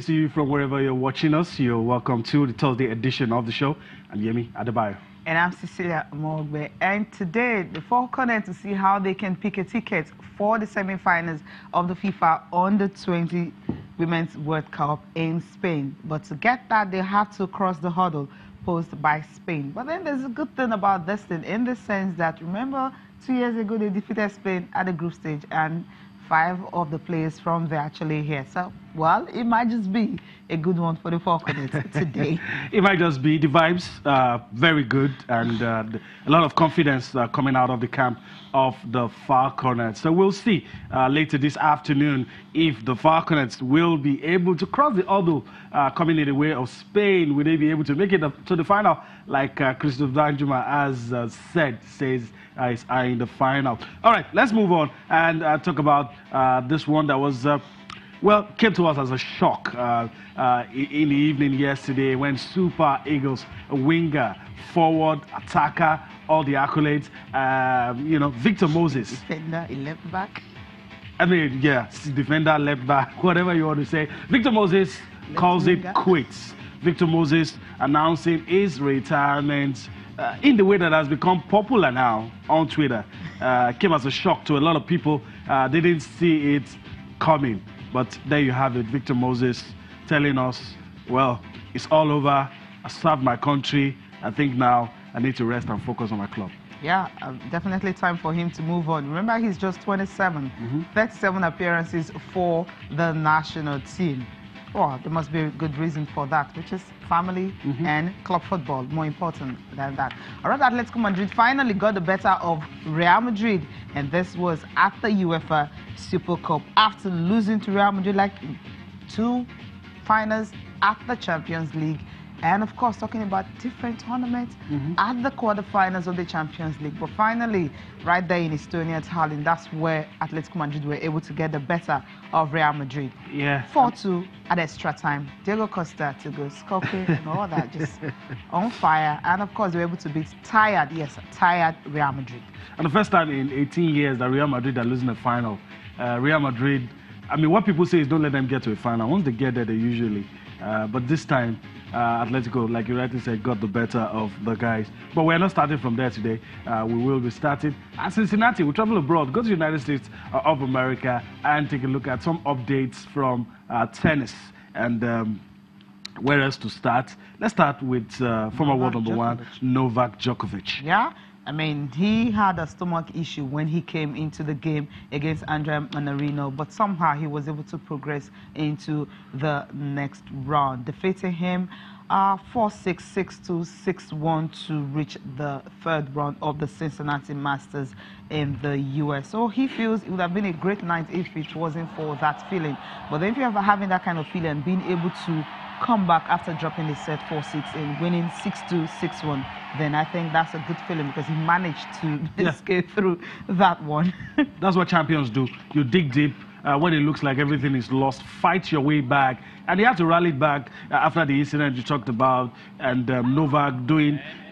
Greetings to you from wherever you're watching us. You're welcome to the Thursday edition of the show. I'm Yemi Adebayo. And I'm Cecilia Mogbe. And today, the four corners to see how they can pick a ticket for the semi-finals of the FIFA Under-20 Women's World Cup in Spain. But to get that, they have to cross the hurdle posed by Spain. But then there's a good thing about this thing in the sense that, remember, 2 years ago, they defeated Spain at the group stage, and 5 of the players from there actually here. So, well, it might just be a good one for the four corners today. It might just be the vibes, very good, and a lot of confidence coming out of the camp of the Falconets. So we'll see later this afternoon if the Falconets will be able to cross the hurdle coming in the way of Spain. Will they be able to make it to the final, like Christophe Danjuma has says is in the final. All right, let's move on and talk about this one that was well, came to us as a shock in the evening yesterday when Super Eagles winger, forward, attacker, all the accolades, you know, Victor Moses. Defender, he left back. I mean, yeah, defender, left back, whatever you want to say. Victor Moses calls it quits. Victor Moses announcing his retirement in the way that has become popular now on Twitter. Came as a shock to a lot of people. They didn't see it coming. But there you have it, Victor Moses telling us, well, it's all over. I served my country. I think now I need to rest and focus on my club. Yeah, definitely time for him to move on. Remember, he's just 27, 37 appearances for the national team. Well, there must be a good reason for that, which is family and club football, more important than that. All right, Atletico Madrid finally got the better of Real Madrid, and this was at the UEFA Super Cup after losing to Real Madrid like 2 finals at the Champions League. And of course, talking about different tournaments at the quarterfinals of the Champions League. But finally, right there in Estonia, Tallinn, that's where Atletico Madrid were able to get the better of Real Madrid. Yeah. 4-2 at extra time. Diego Costa to go sculpting and all that, just on fire. And of course, they were able to beat tired Real Madrid. And the first time in 18 years that Real Madrid are losing a final. Real Madrid, I mean, what people say is don't let them get to a final. Once they get there, they usually. But this time, Atletico, like you rightly said, got the better of the guys. But we're not starting from there today. We will be starting at Cincinnati. We'll travel abroad, go to the United States of America, and take a look at some updates from tennis. And where else to start? Let's start with former world number 1, Novak Djokovic. Yeah. I mean, he had a stomach issue when he came into the game against Andrea Manarino, but somehow he was able to progress into the next round, defeating him 4-6, 6-2, 6-1 to reach the 3rd round of the Cincinnati Masters in the US. So he feels it would have been a great night if it wasn't for that feeling. But then if you're ever having that kind of feeling, being able to come back after dropping the set 4-6 and winning 6-2, 6-1, then I think that's a good feeling because he managed to escape through that one. That's what champions do. You dig deep when it looks like everything is lost, fight your way back. And he had to rally back after the incident you talked about, and Novak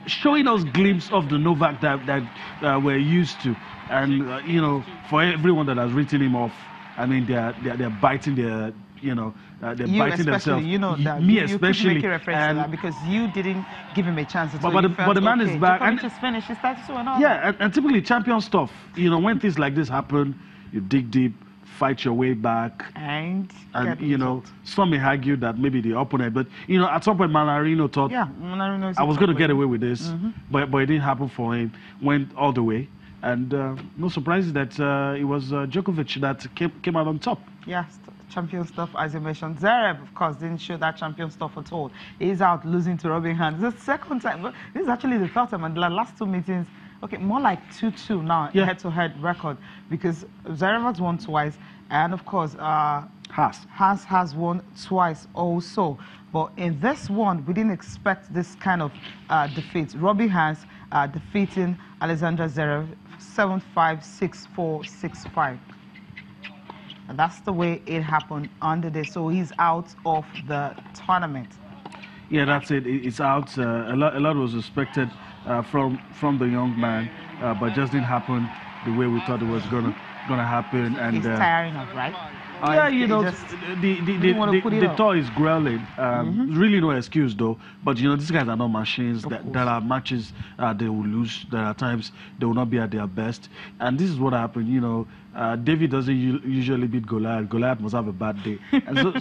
showing us glimpse of the Novak that we're used to. And, you know, for everyone that has written him off, I mean, they're biting their, you know, they're biting themselves. You know that. Me you especially. Make a reference to that because you didn't give him a chance. But the man is back. And just finished his status and all. Yeah, and typically champion stuff. You know, when things like this happen, you dig deep, fight your way back, and you know, some may argue that maybe the opponent, but you know, at some point Manarino thought, Manarino I was going to get away with this, but it didn't happen for him. Went all the way. And no surprise that it was Djokovic that came out on top. Yes, champion stuff, as you mentioned. Zverev, of course, didn't show that champion stuff at all. He's out losing to Robin Hans. The second time, this is actually the 3rd time, and the last 2 meetings, okay, more like 2-2 now, head-to-head record, because Zverev has won twice, and of course, Haas has won twice also. But in this one, we didn't expect this kind of defeat. Robin Hans defeating Alexander Zverev 7-5, 6-4, 6-5. And that's the way it happened on the day. So he's out of the tournament. Yeah, that's it. It's out. A lot was expected from the young man, but just didn't happen the way we thought it was gonna happen. And he's tiring of, right? Yeah, you know, the toy is growling. Really no excuse though. But you know, these guys are not machines. There are matches they will lose. There are times they will not be at their best. And this is what happened. You know, David doesn't usually beat Goliath. Goliath must have a bad day. And so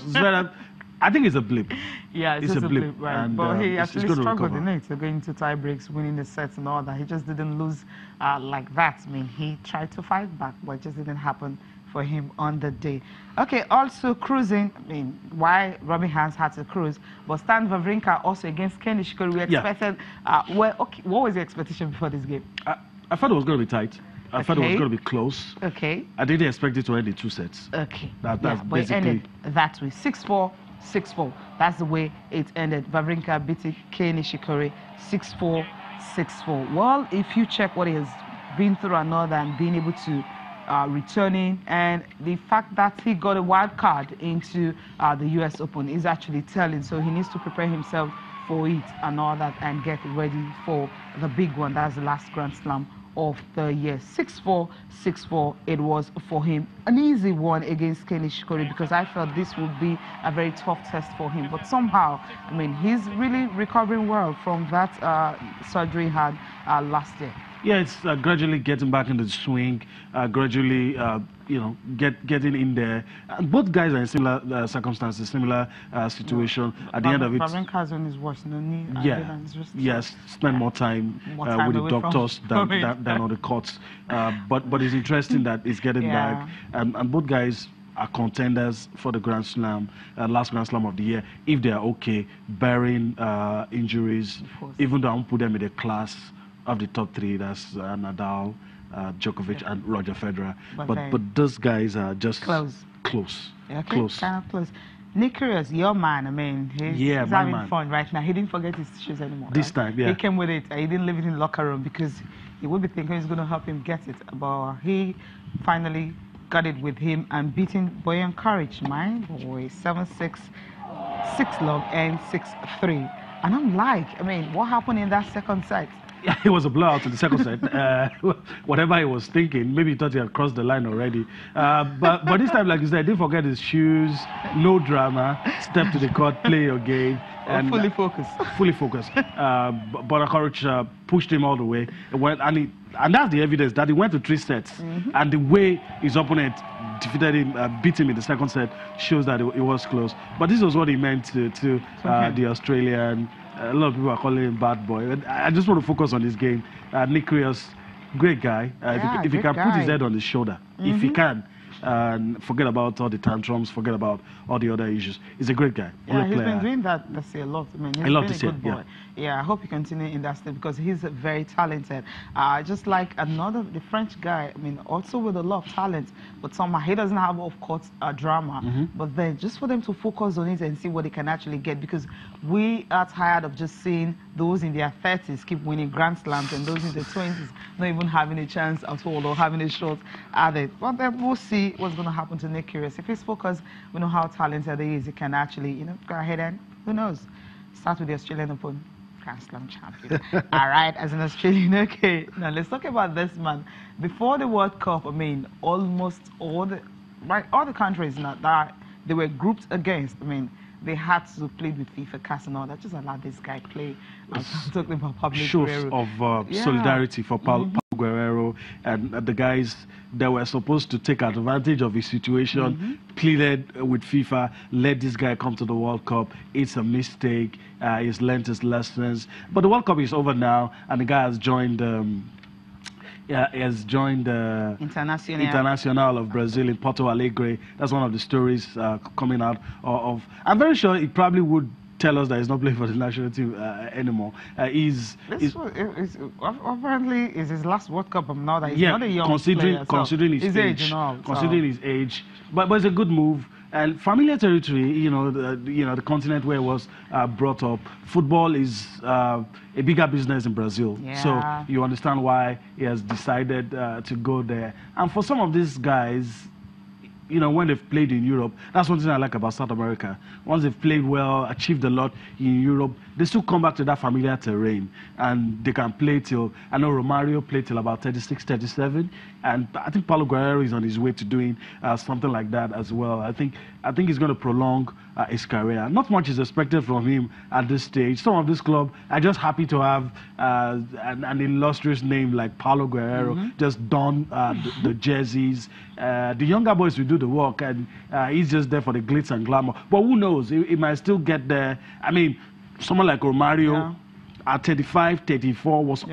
I think it's a blip. Yeah, it's just a blip, right? And, but he actually struggled in it, going to tie breaks, winning the sets and all that. He just didn't lose like that. I mean, he tried to fight back, but it just didn't happen for him on the day. Okay, also cruising. I mean, why Robin Hans had to cruise, but Stan Wawrinka also against Kenny Shikori. We expected. Okay, what was the expectation before this game? I thought it was going to be tight. I thought it was going to be close. Okay. I didn't expect it to end in 2 sets. Okay. That's but it ended that way. 6-4. 6-4. That's the way it ended. Wawrinka beat Kei Nishikori 6-4, 6-4. Well, if you check what he has been through and all that, and being able to returning, and the fact that he got a wild card into the US Open is actually telling. So he needs to prepare himself for it and all that and get ready for the big one. That's the last Grand Slam of the year. 6-4, 6-4. It was for him an easy one against Kei Nishikori, because I felt this would be a very tough test for him. But somehow, I mean, he's really recovering well from that surgery he had last year. Yeah, it's gradually getting back into the swing, gradually, you know, getting in there. Both guys are in similar circumstances, similar situation. At the end of it, Wawrinka's on his worst, no knee. Yes, spend more time with the doctors than on the courts. But it's interesting that it's getting back, and both guys are contenders for the Grand Slam, last Grand Slam of the year, if they are okay, barring injuries. Even though I won't put them in the class of the top three, that's Nadal, Djokovic, and Roger Federer. But those guys are just close. Okay, close. Kind of close. Nick Kyrgios, your man, I mean, he's having fun right now. He didn't forget his shoes anymore. This time, yeah. He came with it. He didn't leave it in the locker room because he would be thinking he's going to help him get it. But he finally got it with him and beating Boyan Karic, my boy, 7-6, 6-love, and 6-3. And I'm like, I mean, what happened in that second set? Yeah, it was a blowout in the second set. Whatever he was thinking, maybe he thought he had crossed the line already. But this time, like you said, didn't forget his shoes, no drama, step to the court, play your game. And fully focused. Fully focused. Boyan Karic pushed him all the way. And that's the evidence that he went to 3 sets. And the way his opponent defeated him, beat him in the second set, shows that it was close. But this was what he meant to the Australian. A lot of people are calling him bad boy. I just want to focus on this game. Nick Kyrgios, great guy. If he can put his head on his shoulder, if he can, and forget about all the tantrums, forget about all the other issues. He's a great guy. Yeah, he's been doing that this year a lot. I mean, he's been a good boy. Yeah, I hope he continues in that state because he's very talented. Just like the French guy, I mean, also with a lot of talent, but somehow he doesn't have off-court drama. But then just for them to focus on it and see what they can actually get, because we are tired of just seeing those in their 30s keep winning Grand Slams and those in their 20s not even having a chance at all or having a shot at it. But then we'll see what's going to happen to Nick Kyrgios. If he's focused, we know how talented he is. He can actually, you know, go ahead and, who knows, start with the Australian Open Grand Slam champion. All right, as an Australian. Okay, now let's talk about this man. Before the World Cup, I mean, almost all the countries now that they were grouped against, I mean, they had to play with FIFA, CAS and all that. Just allowed this guy play. I'm talking about Pablo Guerrero. Shows of solidarity for Pablo Guerrero and the guys that were supposed to take advantage of his situation, pleaded with FIFA, let this guy come to the World Cup. It's a mistake. He's learned his lessons. But the World Cup is over now, and the guy has joined... he has joined the Internacional of Brazil in Porto Alegre. That's one of the stories coming out of. I'm very sure he probably would tell us that he's not playing for the national team anymore. Apparently, it's his last World Cup now that he's not a young player. Considering his age, but it's a good move. And familiar territory, you know, the continent where it was brought up. Football is a bigger business in Brazil, so you understand why he has decided to go there. And for some of these guys, you know, when they've played in Europe, that's one thing I like about South America. Once they've played well, achieved a lot in Europe, they still come back to that familiar terrain, and they can play till, I know Romario played till about 36, 37, and I think Paulo Guerrero is on his way to doing something like that as well. I think he's going to prolong his career. Not much is expected from him at this stage. Some of this club are just happy to have an illustrious name like Paulo Guerrero just don the jerseys. The younger boys will do the work, and he's just there for the glitz and glamour. But who knows? He might still get there. I mean, someone like Romario at 35, 34 was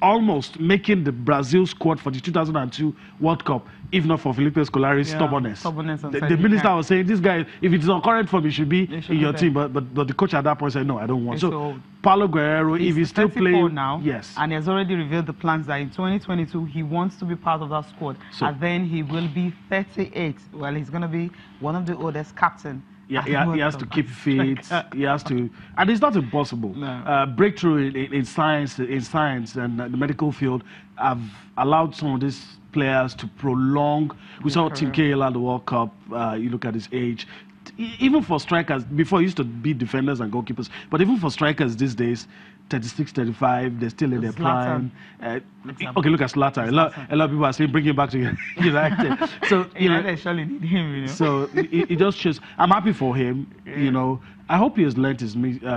almost making the Brazil squad for the 2002 World Cup, if not for Felipe Scolari's stubbornness. The minister was saying, this guy, if it's on current form, he should be in your team. But the coach at that point said, no, I don't want. So Paulo Guerrero, if he's still playing now, yes, and he has already revealed the plans that in 2022 he wants to be part of that squad, and then he will be 38. Well, he's going to be one of the oldest captain. Yeah, he has to keep fit. He has to, and it's not impossible. No. Breakthrough in science and the medical field have allowed some of these players to prolong. We saw Tim Cahill at the World Cup. You look at his age. Even for strikers, before it used to be defenders and goalkeepers, but even for strikers these days, 36, 35, they're still in their prime. Okay, look at Zlatan. A lot of people are saying bring him back to United. So they surely need him. You know? So it just shows. I'm happy for him. You know, I hope he has learned his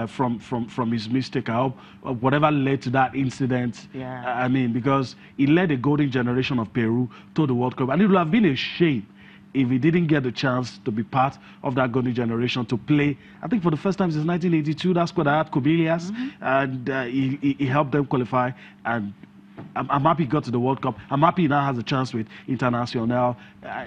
from his mistake. I hope whatever led to that incident. I mean, because he led a golden generation of Peru to the World Cup, and it would have been a shame if he didn't get the chance to be part of that golden generation, to play, I think for the first time since 1982, that squad had Kyrgios, and he helped them qualify. And I'm happy he got to the World Cup. I'm happy he now has a chance with Internacional.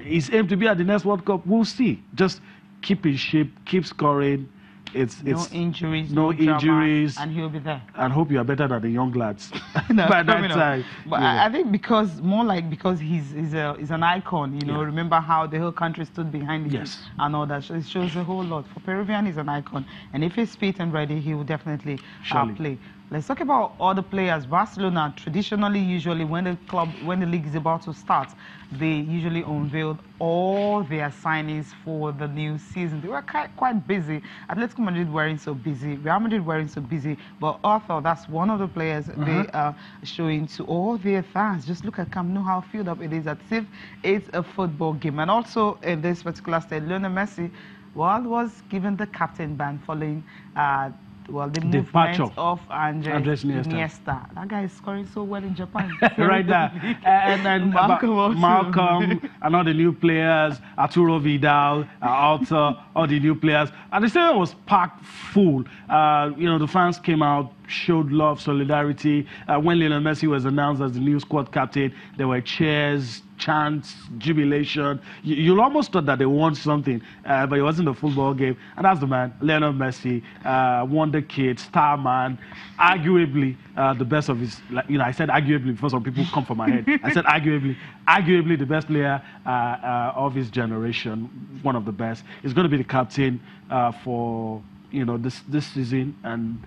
He's aimed to be at the next World Cup. We'll see. Just keep in shape, keep scoring. No injuries, no injuries, drama, and he'll be there. And hope you are better than the young lads no, by that time. But I think because he's an icon. You know, remember how the whole country stood behind him and all that. So it shows a whole lot. For Peruvian, he's an icon, and if he's fit and ready, he will definitely play. Let's talk about other players. Barcelona, traditionally, usually, when the league is about to start, they usually unveiled all their signings for the new season. They were quite busy. Atletico Madrid weren't so busy. Real Madrid weren't so busy. But Arthur, that's one of the players they are showing to all their fans. Just look at Camp Nou, how filled up it is, as if it's a football game. And also, in this particular state, Lionel Messi was given the captain ban following the movement of Andres Iniesta. That guy is scoring so well in Japan. Right there. And Malcolm and all the new players, Arturo Vidal, Alta, all the new players. And the stadium was packed full. You know, the fans came out, showed love, solidarity. When Lionel Messi was announced as the new squad captain, there were cheers, chants, jubilation. You almost thought that they won something, but it wasn't a football game. And that's the man, Lionel Messi, wonder kid, star man, arguably the best of his. I said arguably before some people come from my head. I said arguably the best player of his generation, one of the best. He's going to be the captain for this season, and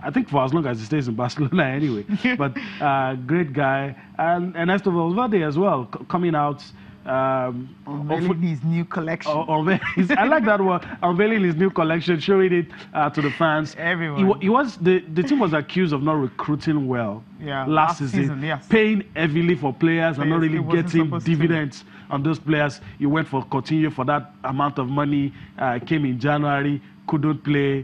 I think for as long as he stays in Barcelona anyway. But great guy. And Ernesto Valverde as well, coming out. Unveiling his new collection. I like that one. Unveiling his new collection, showing it to the fans. Everyone. The team was accused of not recruiting well last season. Paying heavily for players and not really getting dividends on those players. He went for Coutinho for that amount of money. Came in January. Couldn't play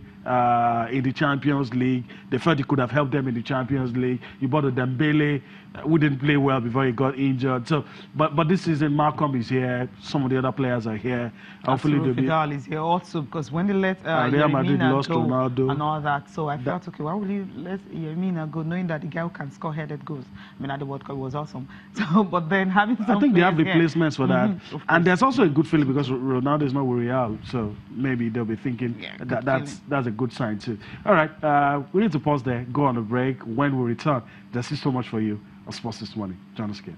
in the Champions League. They felt he could have helped them in the Champions League. You bought a Dembele, who didn't play well before he got injured. So, but this season, Malcolm is here. Some of the other players are here. Hopefully, Vidal is here also, because when they let Real Madrid lost go Ronaldo and all that, so I felt, okay, why would you let Yermina go, knowing that the guy who can score headed goals? I mean, at the World Cup, it was awesome. So, but then having some, I think they have replacements for that, and there's also a good feeling because Ronaldo is not with Real, so maybe they'll be thinking that's a good sign too. All right, we need to pause there, go on a break. When we return, there's still so much for you on Sports This Morning. Join us again.